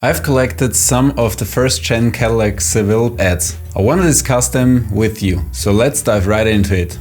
I've collected some of the first gen Cadillac Seville ads. I want to discuss them with you, so let's dive right into it.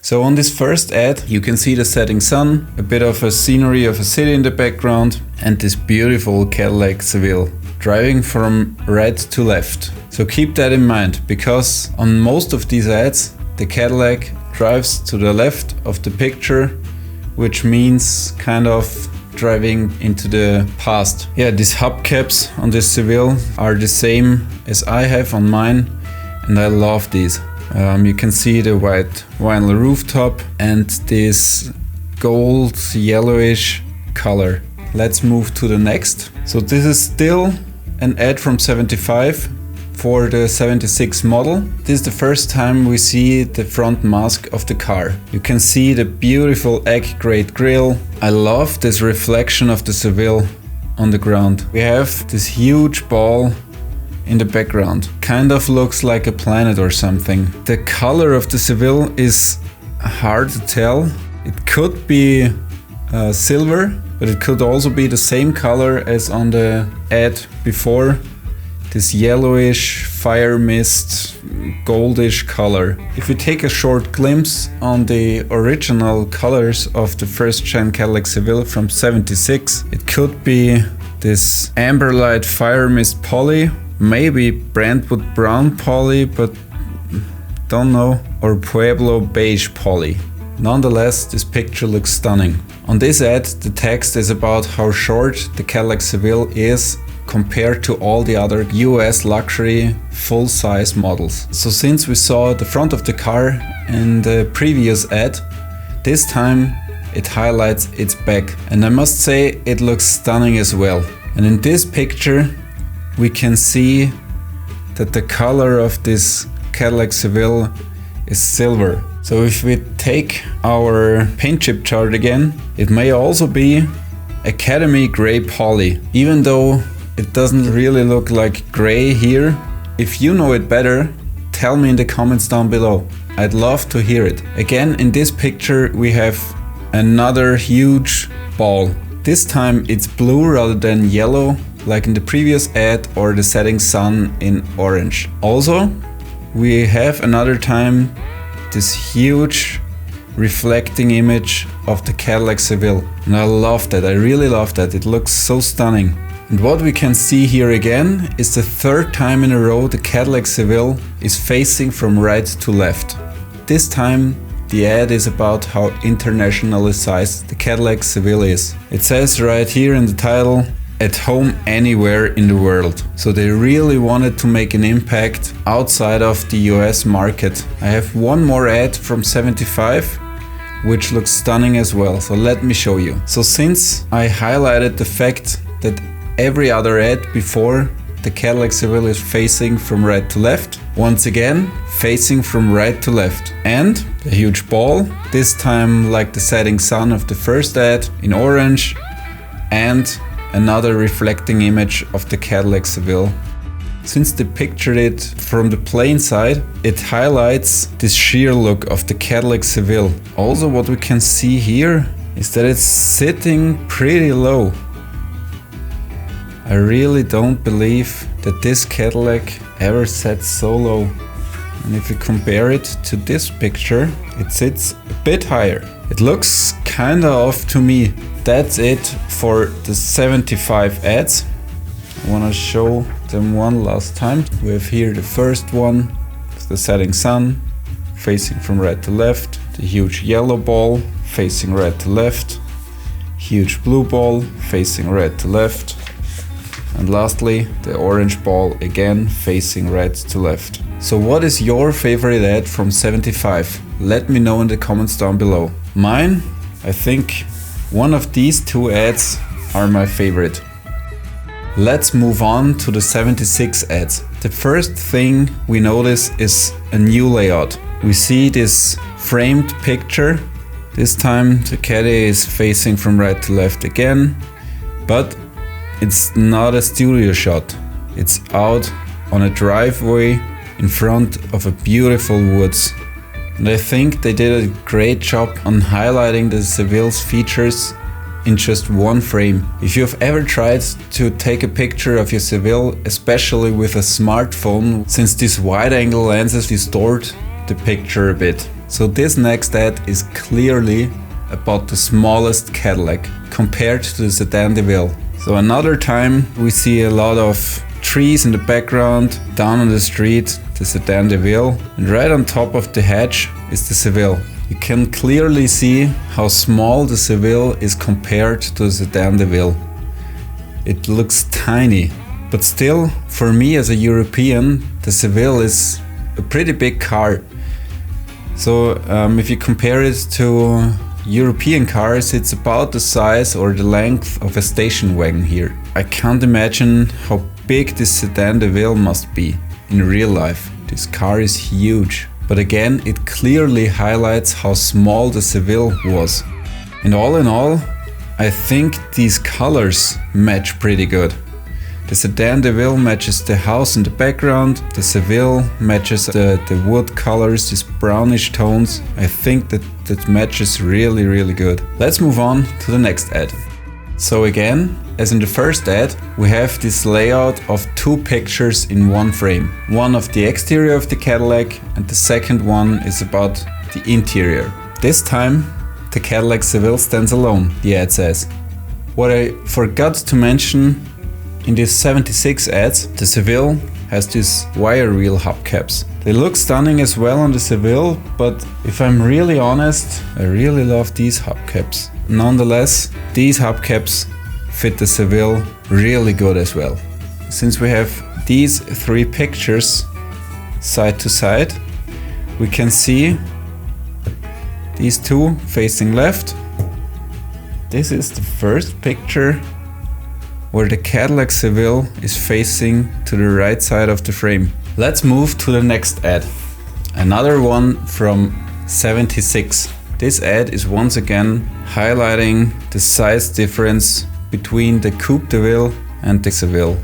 So on this first ad, you can see the setting sun, a bit of a scenery of a city in the background, and this beautiful Cadillac Seville driving from right to left. So keep that in mind, because on most of these ads, the Cadillac drives to the left of the picture, which means kind of driving into the past. Yeah, these hubcaps on this Seville are the same as I have on mine, and I love these. You can see the white vinyl rooftop and this gold yellowish color. Let's move to the next. So this is still an ad from 75 for the 76 model. This is the first time we see the front mask of the car. You can see the beautiful egg grade grille. I love this reflection of the Seville on the ground. We have this huge ball in the background. Kind of looks like a planet or something. The color of the Seville is hard to tell. It could be silver, but it could also be the same color as on the ad before. This yellowish, fire mist, goldish color. If we take a short glimpse on the original colors of the first gen Cadillac Seville from 76, it could be this amber light fire mist poly, maybe Brentwood brown poly, but don't know, or Pueblo beige poly. Nonetheless, this picture looks stunning. On this ad, the text is about how short the Cadillac Seville is compared to all the other US luxury full-size models. So since we saw the front of the car in the previous ad, this time it highlights its back. And I must say, it looks stunning as well. And in this picture, we can see that the color of this Cadillac Seville is silver. So if we take our paint chip chart again, it may also be Academy Gray Poly. Even though it doesn't really look like gray here, if you know it better, tell me in the comments down below. I'd love to hear it. Again, in this picture we have another huge ball. This time it's blue rather than yellow, like in the previous ad, or the setting sun in orange. Also, we have another time this huge reflecting image of the Cadillac Seville. And I love that, I really love that, it looks so stunning. And what we can see here again is the third time in a row the Cadillac Seville is facing from right to left. This time the ad is about how internationalized the Cadillac Seville is. It says right here in the title, at home anywhere in the world. So they really wanted to make an impact outside of the US market. I have one more ad from 75, which looks stunning as well. So let me show you. So since I highlighted the fact that every other ad before the Cadillac Seville is facing from right to left, once again facing from right to left. And the huge ball, this time like the setting sun of the first ad in orange, and another reflecting image of the Cadillac Seville. Since they pictured it from the plain side, it highlights this sheer look of the Cadillac Seville. Also, what we can see here is that it's sitting pretty low. I really don't believe that this Cadillac ever sat so low. And if you compare it to this picture, it sits a bit higher. It looks kinda off to me. That's it for the 75 ads. I want to show them one last time. We have here the first one, the setting sun, facing from right to left, the huge yellow ball facing right to left, huge blue ball facing right to left, and lastly the orange ball again facing right to left. So what is your favorite ad from 75? Let me know in the comments down below. Mine, I think one of these two ads are my favorite. Let's move on to the 76 ads. The first thing we notice is a new layout. We see this framed picture. This time the Caddy is facing from right to left again, but it's not a studio shot. It's out on a driveway in front of a beautiful woods. And I think they did a great job on highlighting the Seville's features in just one frame. If you've ever tried to take a picture of your Seville, especially with a smartphone, since these wide-angle lenses distort the picture a bit. So this next ad is clearly about the smallest Cadillac compared to the Sedan Seville. So another time we see a lot of trees in the background, down on the street, the Sedan Seville, and right on top of the hedge is the Seville. You can clearly see how small the Seville is compared to the Sedan Seville. It looks tiny, but still, for me as a European, the Seville is a pretty big car. So if you compare it to European cars, it's about the size or the length of a station wagon here. I can't imagine how big this Sedan Seville must be in real life. This car is huge. But again, it clearly highlights how small the Seville was. And all in all, I think these colors match pretty good. The Sedan Seville matches the house in the background, the Seville matches the wood colors, these brownish tones. I think that matches really good. Let's move on to the next ad. So again, as in the first ad, we have this layout of two pictures in one frame. One of the exterior of the Cadillac and the second one is about the interior. This time, the Cadillac Seville stands alone, the ad says. What I forgot to mention, in these 76 ads, the Seville has these wire wheel hubcaps. They look stunning as well on the Seville, but if I'm really honest, I really love these hubcaps. Nonetheless, these hubcaps fit the Seville really good as well. Since we have these three pictures side to side, we can see these two facing left. This is the first picture where the Cadillac Seville is facing to the right side of the frame. Let's move to the next ad. Another one from 76. This ad is once again highlighting the size difference between the Coupe de Ville and the Seville.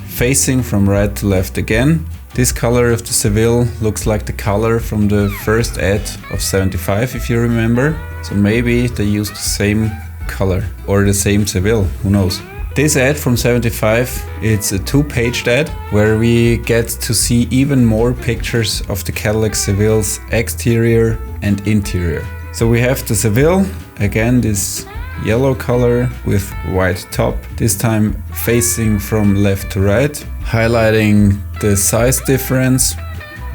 Facing from right to left again. This color of the Seville looks like the color from the first ad of 75, if you remember. So maybe they used the same color or the same Seville, who knows. This ad from 75, it's a two-page ad where we get to see even more pictures of the Cadillac Seville's exterior and interior. So we have the Seville, again this yellow color with white top, this time facing from left to right, highlighting the size difference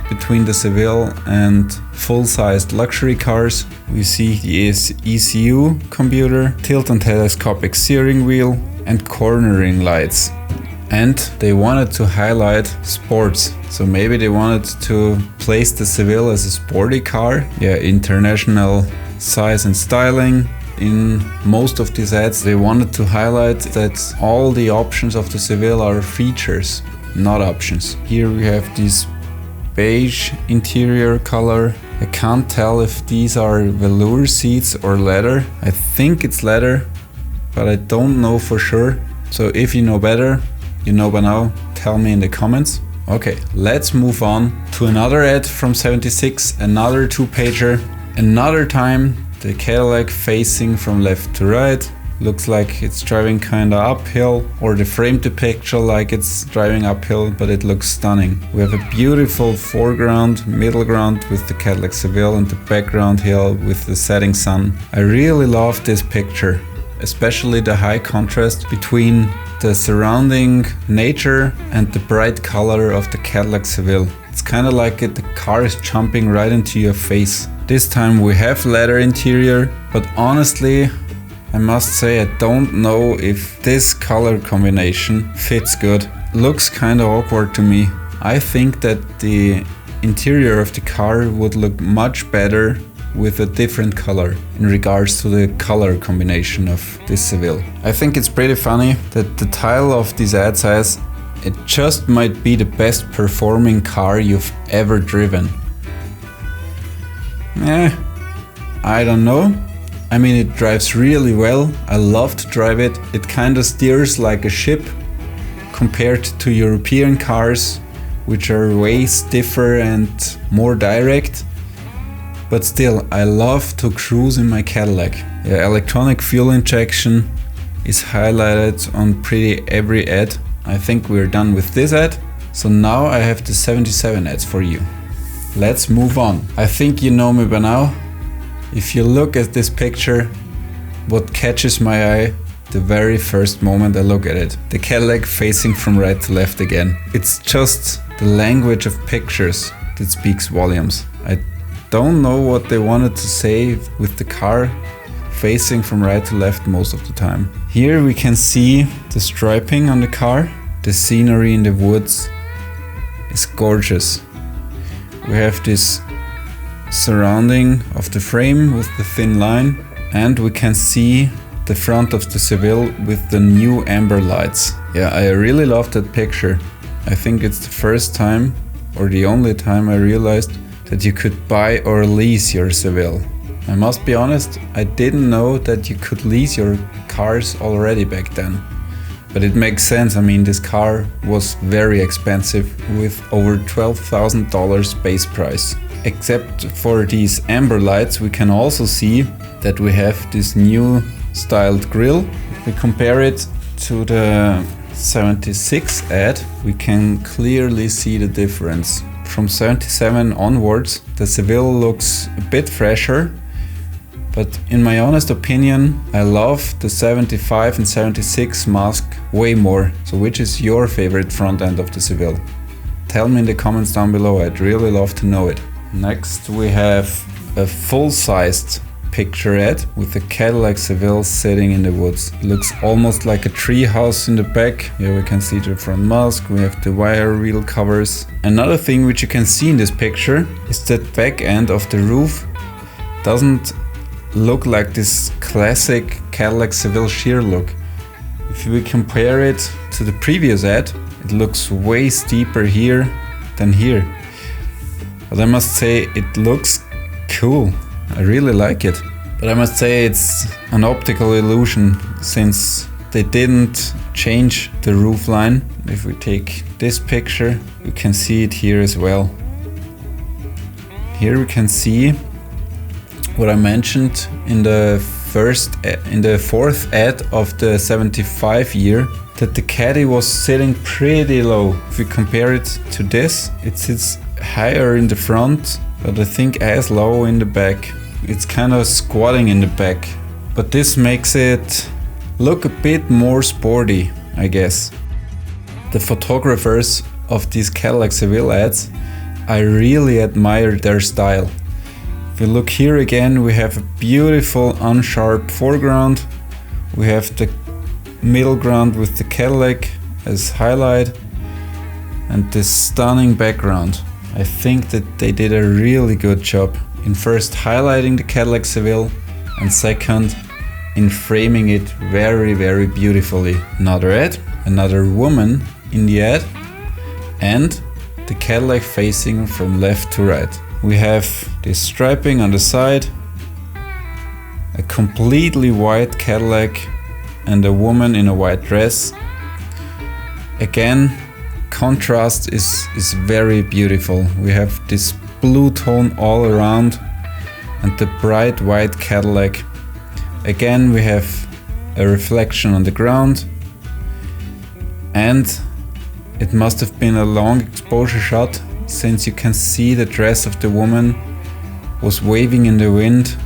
between the Seville and full-sized luxury cars. We see the ECU computer, tilt and telescopic steering wheel, and cornering lights. And they wanted to highlight sports. So maybe they wanted to place the Seville as a sporty car. Yeah, international size and styling. In most of these ads, they wanted to highlight that all the options of the Seville are features, not options. Here we have this beige interior color. I can't tell if these are velour seats or leather. I think it's leather, but I don't know for sure. So if you know better, you know by now, tell me in the comments. Okay, let's move on to another ad from 76, another two-pager. Another time, the Cadillac facing from left to right. Looks like it's driving kinda uphill, or the frame to picture like it's driving uphill, but it looks stunning. We have a beautiful foreground, middle ground with the Cadillac Seville and the background hill with the setting sun. I really love this picture, especially the high contrast between the surrounding nature and the bright color of the Cadillac Seville. It's kind of like the car is jumping right into your face. This time we have leather interior, but honestly, I must say I don't know if this color combination fits good. Looks kind of awkward to me. I think that the interior of the car would look much better with a different color in regards to the color combination of this Seville. I think it's pretty funny that the title of this ad says, "It just might be the best performing car you've ever driven." I don't know. I mean, it drives really well. I love to drive it. It kind of steers like a ship compared to European cars. which are way stiffer and more direct. But still, I love to cruise in my Cadillac. Yeah, electronic fuel injection is highlighted on pretty every ad. I think we're done with this ad. So now I have the 77 ads for you. Let's move on. I think you know me by now. If you look at this picture, what catches my eye the very first moment I look at it? The Cadillac facing from right to left again. It's just the language of pictures that speaks volumes. I don't know what they wanted to say with the car facing from right to left most of the time. Here we can see the striping on the car. The scenery in the woods is gorgeous. We have this surrounding of the frame with the thin line, and we can see the front of the Seville with the new amber lights. Yeah, I really love that picture. I think it's the first time or the only time I realized that you could buy or lease your Seville. I must be honest, I didn't know that you could lease your cars already back then. But it makes sense. I mean, this car was very expensive with over $12,000 base price. Except for these amber lights, we can also see that we have this new styled grille. If we compare it to the 76 ad, we can clearly see the difference. From 77 onwards, the Seville looks a bit fresher, but in my honest opinion, I love the 75 and 76 mask way more. So which is your favorite front end of the Seville? Tell me in the comments down below, I'd really love to know it. Next we have a full-sized picture ad with the Cadillac Seville sitting in the woods. It looks almost like a tree house in the back. Here we can see the front mask, we have the wire wheel covers. Another thing which you can see in this picture is that back end of the roof doesn't look like this classic Cadillac Seville sheer look. If we compare it to the previous ad, it looks way steeper here than here. But I must say it looks cool. I really like it. But I must say it's an optical illusion since they didn't change the roof line. If we take this picture, you can see it here as well. Here we can see what I mentioned in the fourth ad of the 75 year, that the Caddy was sitting pretty low. If we compare it to this, it sits higher in the front, but I think as low in the back. It's kind of squatting in the back, but this makes it look a bit more sporty, I guess. The photographers of these Cadillac Seville ads, I really admire their style. If we look here again, we have a beautiful unsharp foreground. We have the middle ground with the Cadillac as highlight and this stunning background. I think that they did a really good job in first highlighting the Cadillac Seville and second in framing it very, very beautifully. Another ad, another woman in the ad, and the Cadillac facing from left to right. We have this striping on the side, a completely white Cadillac and a woman in a white dress. Again, contrast is very beautiful. We have this blue tone all around and the bright white Cadillac. Again, we have a reflection on the ground, and it must have been a long exposure shot since you can see the dress of the woman was waving in the wind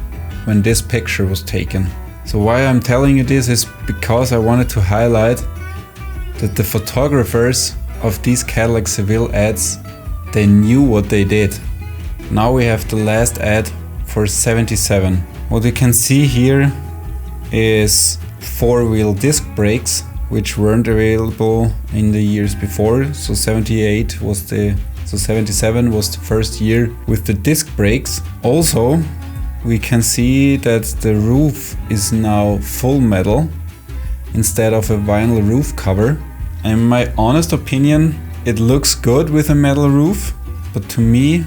when this picture was taken. So why I'm telling you this is because I wanted to highlight that the photographers of these Cadillac Seville ads, they knew what they did. Now we have the last ad for 77. What you can see here is four-wheel disc brakes, which weren't available in the years before. So 77 was the first year with the disc brakes. Also, we can see that the roof is now full metal instead of a vinyl roof cover. In my honest opinion, it looks good with a metal roof, but to me,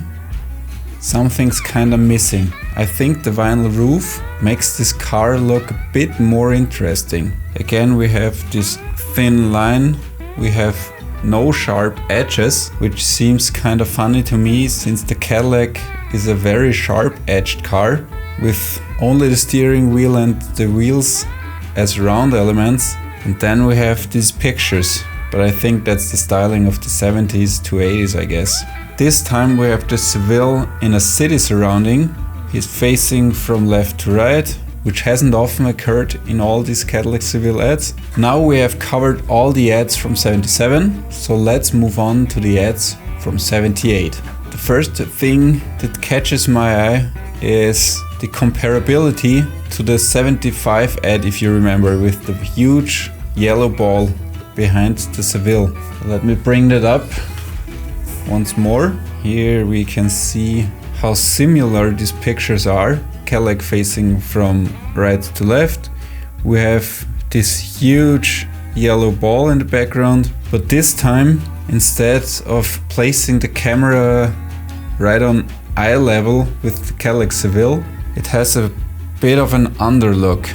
something's kinda missing. I think the vinyl roof makes this car look a bit more interesting. Again, we have this thin line, we have no sharp edges, which seems kind of funny to me since the Cadillac is a very sharp edged car with only the steering wheel and the wheels as round elements. And then we have these pictures, but I think that's the styling of the 70s to 80s, I guess. This time we have the Seville in a city surrounding. He's facing from left to right, which hasn't often occurred in all these Cadillac Seville ads. Now we have covered all the ads from 77, so let's move on to the ads from 78. The first thing that catches my eye is the comparability to the 75 ad, if you remember, with the huge yellow ball behind the Seville. Let me bring that up once more. Here we can see how similar these pictures are. Cadillac facing from right to left. We have this huge yellow ball in the background, but this time, instead of placing the camera right on eye level with the Cadillac Seville, it has a bit of an underlook.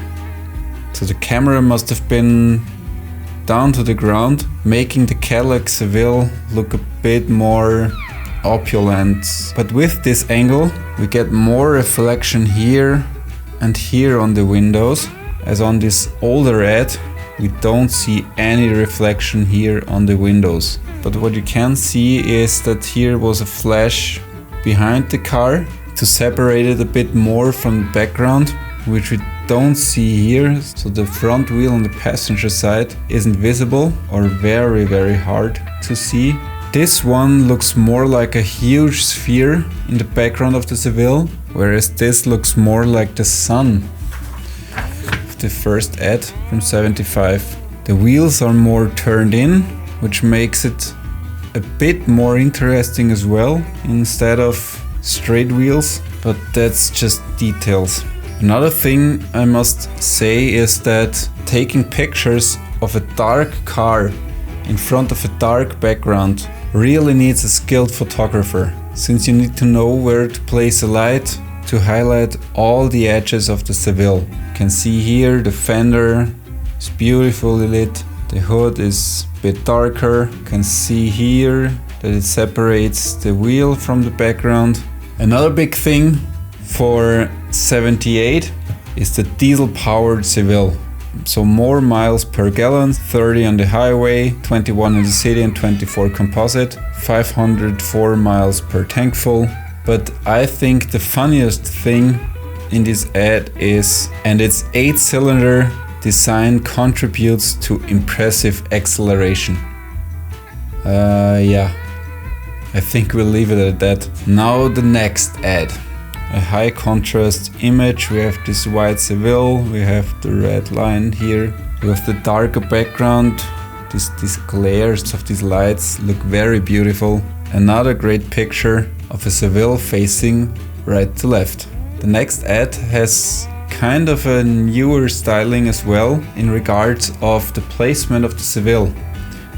So the camera must have been down to the ground, making the Cadillac Seville look a bit more opulent. But with this angle, we get more reflection here and here on the windows. As on this older ad, we don't see any reflection here on the windows. But what you can see is that here was a flash behind the car to separate it a bit more from the background, which we don't see here. So the front wheel on the passenger side isn't visible or very hard to see. This one looks more like a huge sphere in the background of the Seville, whereas this looks more like the sun of the first ad from 75. The wheels are more turned in, which makes it a bit more interesting as well, instead of straight wheels, but that's just details. Another thing I must say is that taking pictures of a dark car in front of a dark background really needs a skilled photographer, since you need to know where to place a light to highlight all the edges of the Seville. You can see here the fender is beautifully lit, the hood is a bit darker. You can see here that it separates the wheel from the background. Another big thing for 78 is the diesel powered Seville. So more miles per gallon, 30 on the highway, 21 in the city and 24 composite, 504 miles per tank full. But I think the funniest thing in this ad is, and its 8-cylinder design contributes to impressive acceleration. Yeah, I think we'll leave it at that. Now the next ad. A high contrast image. We have this white Seville, we have the red line here, we have the darker background. These glares of these lights look very beautiful. Another great picture of a Seville facing right to left. The next ad has kind of a newer styling as well in regards of the placement of the Seville.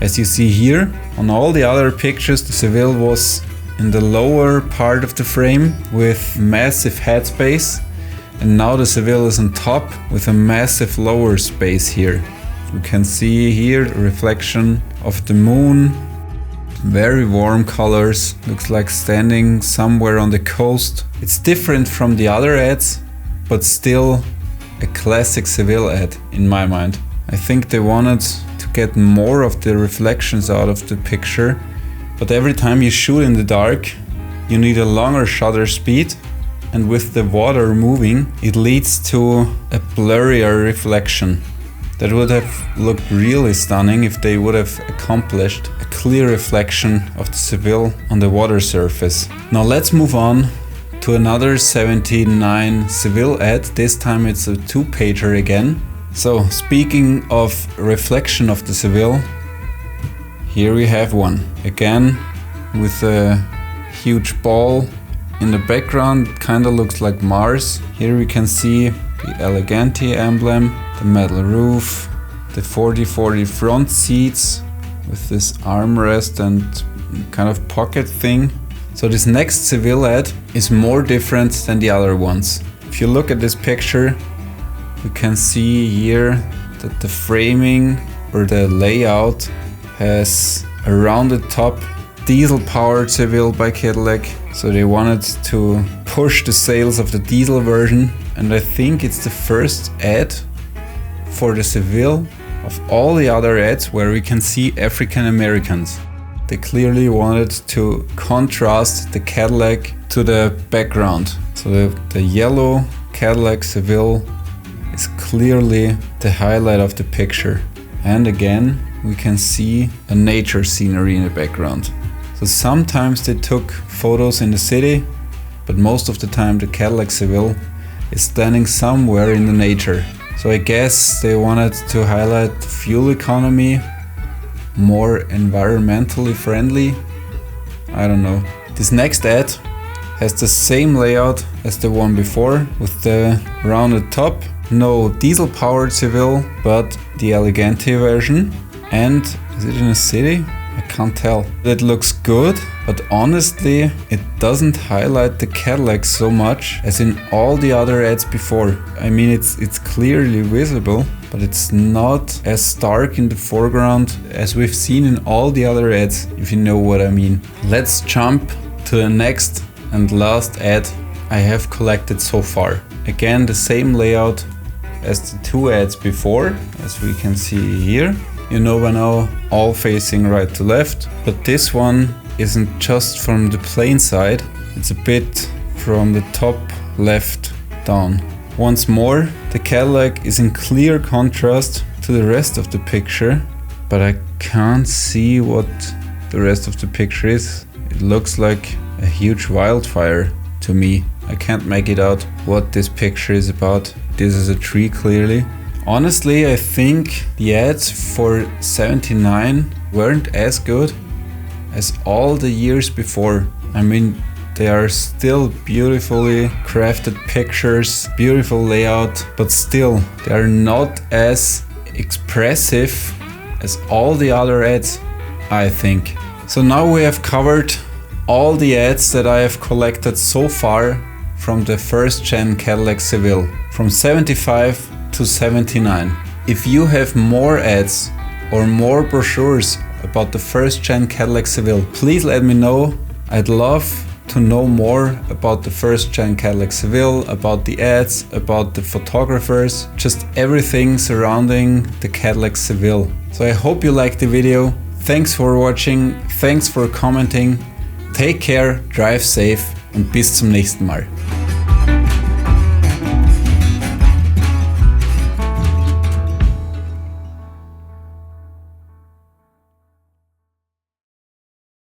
As you see here, on all the other pictures the Seville was in the lower part of the frame with massive headspace, and now the Seville is on top with a massive lower space here. You can see here the reflection of the moon, very warm colors, looks like standing somewhere on the coast. It's different from the other ads, but still a classic Seville ad in my mind. I think they wanted to get more of the reflections out of the picture. But every time you shoot in the dark, you need a longer shutter speed, and with the water moving, it leads to a blurrier reflection. That would have looked really stunning if they would have accomplished a clear reflection of the Seville on the water surface. Now let's move on to another 79 Seville ad. This time it's a 2-pager again. So speaking of reflection of the Seville, here we have one, again with a huge ball in the background. It kind of looks like Mars. Here we can see the elegance emblem, the metal roof, the 40/40 front seats with this armrest and kind of pocket thing. So this next Seville ad is more different than the other ones. If you look at this picture, you can see here that the framing or the layout has a rounded top diesel powered Seville by Cadillac. So they wanted to push the sales of the diesel version, and I think it's the first ad for the Seville of all the other ads where we can see African Americans. They clearly wanted to contrast the Cadillac to the background. So the yellow Cadillac Seville is clearly the highlight of the picture. And again, we can see a nature scenery in the background. So sometimes they took photos in the city, but most of the time the Cadillac Seville is standing somewhere in the nature. So I guess they wanted to highlight fuel economy, more environmentally friendly. I don't know. This next ad has the same layout as the one before with the rounded top. No diesel powered Seville, but the elegance version. And is it in a city? I can't tell. It looks good, but honestly, it doesn't highlight the Cadillac so much as in all the other ads before. I mean, it's clearly visible, but it's not as stark in the foreground as we've seen in all the other ads, if you know what I mean. Let's jump to the next and last ad I have collected so far. Again, the same layout as the two ads before, as we can see here. You know by now, all facing right to left, but this one isn't just from the plain side, it's a bit from the top left down. Once more, the Cadillac is in clear contrast to the rest of the picture, but I can't see what the rest of the picture is. It looks like a huge wildfire to me. I can't make it out what this picture is about. This is a tree clearly. Honestly, I think the ads for 79 weren't as good as all the years before. I mean, they are still beautifully crafted pictures, beautiful layout, but still, they are not as expressive as all the other ads, I think. So now we have covered all the ads that I have collected so far from the first gen Cadillac Seville, from 75 to 79. If you have more ads or more brochures about the first gen Cadillac Seville, please let me know. I'd love to know more about the first gen Cadillac Seville, about the ads, about the photographers, just everything surrounding the Cadillac Seville. So I hope you liked the video. Thanks for watching, thanks for commenting. Take care, drive safe und bis zum nächsten Mal.